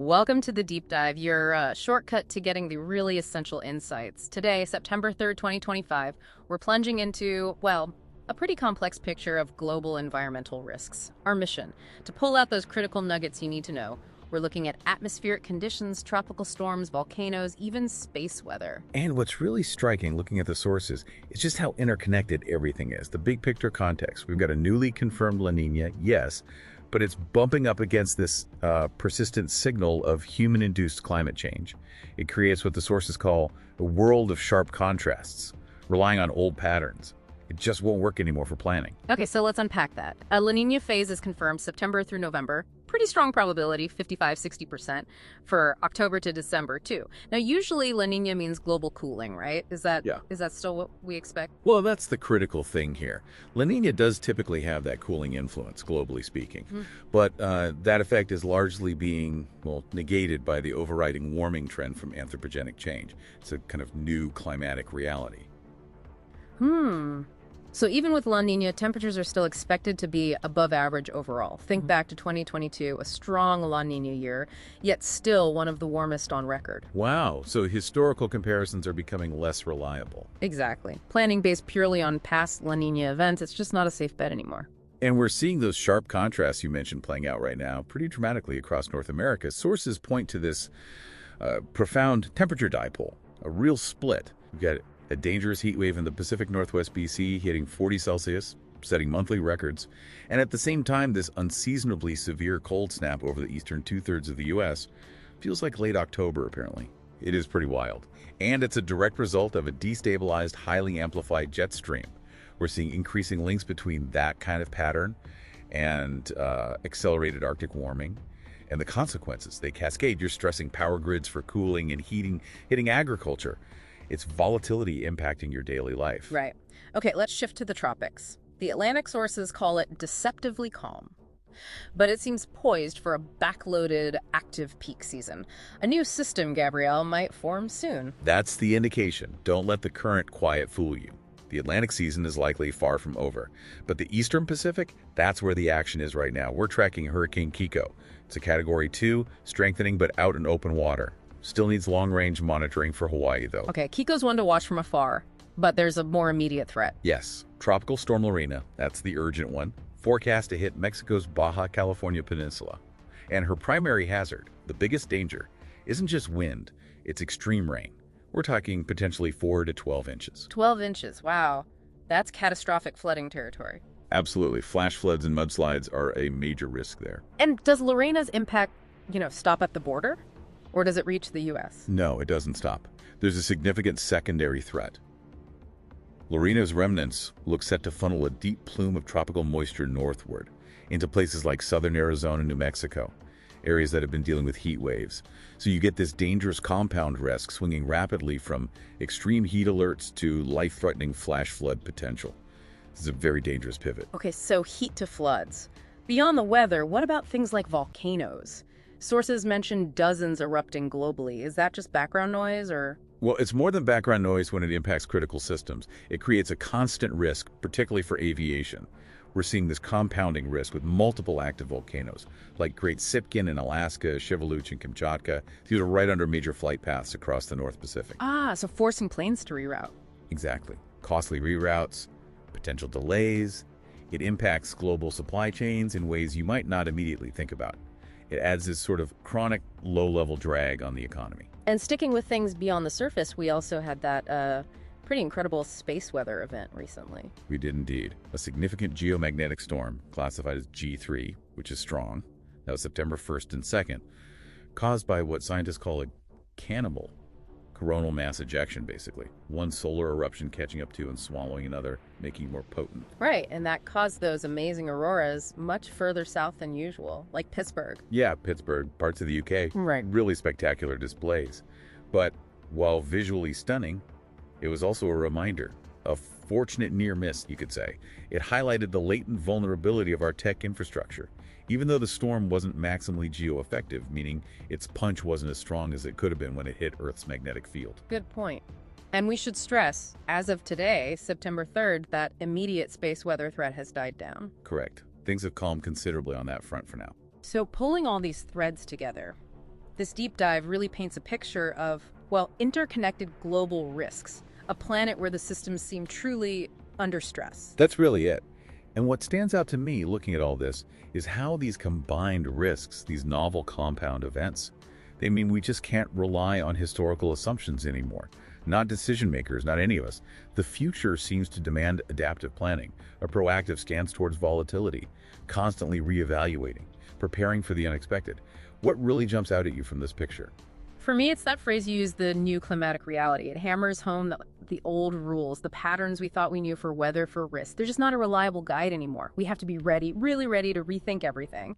Welcome to the Deep Dive, your shortcut to getting the really essential insights. Today, September 3rd, 2025, we're plunging into, well, a pretty complex picture of global environmental risks. Our mission, to pull out those critical nuggets you need to know. We're looking at atmospheric conditions, tropical storms, volcanoes, even space weather. And what's really striking looking at the sources is just how interconnected everything is. The big picture context. We've got a newly confirmed La Nina, yes, but it's bumping up against this persistent signal of human-induced climate change. It creates what the sources call a world of sharp contrasts, relying on old patterns. It just won't work anymore for planning. Okay, so let's unpack that. A La Nina phase is confirmed September through November. Pretty strong probability, 55-60%, for October to December, too. Now, usually La Nina means global cooling, right? Is that still what we expect? Well, that's the critical thing here. La Nina does typically have that cooling influence, globally speaking. But that effect is largely being, negated by the overriding warming trend from anthropogenic change. It's a kind of new climatic reality. So even with La Nina, temperatures are still expected to be above average overall. Think back to 2022, a strong La Nina year, yet still one of the warmest on record. Wow, so historical comparisons are becoming less reliable. Exactly. Planning based purely on past La Nina events, it's just not a safe bet anymore. And we're seeing those sharp contrasts you mentioned playing out right now pretty dramatically across North America. Sources point to this profound temperature dipole, a real split. We've got a dangerous heat wave in the Pacific Northwest BC hitting 40 Celsius, setting monthly records. And at the same time, this unseasonably severe cold snap over the eastern two-thirds of the U.S. feels like late October, apparently. It is pretty wild. And it's a direct result of a destabilized, highly amplified jet stream. We're seeing increasing links between that kind of pattern and accelerated Arctic warming. And the consequences, they cascade. You're stressing power grids for cooling and heating, hitting agriculture. It's volatility impacting your daily life. Right. Okay, let's shift to the tropics. The Atlantic sources call it deceptively calm. But it seems poised for a backloaded, active peak season. A new system, Gabrielle, might form soon. That's the indication. Don't let the current quiet fool you. The Atlantic season is likely far from over. But the Eastern Pacific, that's where the action is right now. We're tracking Hurricane Kiko. It's a Category 2, strengthening but out in open water. Still needs long-range monitoring for Hawaii, though. Okay, Kiko's one to watch from afar, but there's a more immediate threat. Yes, Tropical Storm Lorena, that's the urgent one, forecast to hit Mexico's Baja California Peninsula. And her primary hazard, the biggest danger, isn't just wind, it's extreme rain. We're talking potentially 4 to 12 inches. 12 inches, wow. That's catastrophic flooding territory. Absolutely. Flash floods and mudslides are a major risk there. And does Lorena's impact, stop at the border? Or does it reach the U.S.? No, it doesn't stop. There's a significant secondary threat. Lorena's remnants look set to funnel a deep plume of tropical moisture northward into places like southern Arizona and New Mexico, areas that have been dealing with heat waves. So you get this dangerous compound risk swinging rapidly from extreme heat alerts to life-threatening flash flood potential. This is a very dangerous pivot. Okay, so heat to floods. Beyond the weather, what about things like volcanoes? Sources mention dozens erupting globally. Is that just background noise or? Well, it's more than background noise when it impacts critical systems. It creates a constant risk, particularly for aviation. We're seeing this compounding risk with multiple active volcanoes, like Great Sipkin in Alaska, Sheveluch in Kamchatka. These are right under major flight paths across the North Pacific. So forcing planes to reroute. Exactly. Costly reroutes, potential delays. It impacts global supply chains in ways you might not immediately think about. It adds this sort of chronic low-level drag on the economy. And sticking with things beyond the surface, we also had that pretty incredible space weather event recently. We did indeed. A significant geomagnetic storm, classified as G3, which is strong, that was September 1st and 2nd, caused by what scientists call a cannibal coronal mass ejection, basically. One solar eruption catching up to and swallowing another, making it more potent. Right, and that caused those amazing auroras much further south than usual, like Pittsburgh. Yeah, Pittsburgh, parts of the UK. Right. Really spectacular displays. But while visually stunning, it was also a reminder, a fortunate near miss, you could say. It highlighted the latent vulnerability of our tech infrastructure. Even though the storm wasn't maximally geo-effective, meaning its punch wasn't as strong as it could have been when it hit Earth's magnetic field. Good point. And we should stress, as of today, September 3rd, that immediate space weather threat has died down. Correct. Things have calmed considerably on that front for now. So pulling all these threads together, This deep dive really paints a picture of, well, interconnected global risks, a planet where the systems seem truly under stress. That's really it. And what stands out to me looking at all this is how these combined risks, these novel compound events, they mean we just can't rely on historical assumptions anymore. Not decision makers, not any of us. The future seems to demand adaptive planning, a proactive stance towards volatility, constantly reevaluating, preparing for the unexpected. What really jumps out at you from this picture? For me, it's that phrase you use, the new climatic reality. It hammers home the old rules, the patterns we thought we knew for weather, for risk. They're just not a reliable guide anymore. We have to be ready, really ready to rethink everything.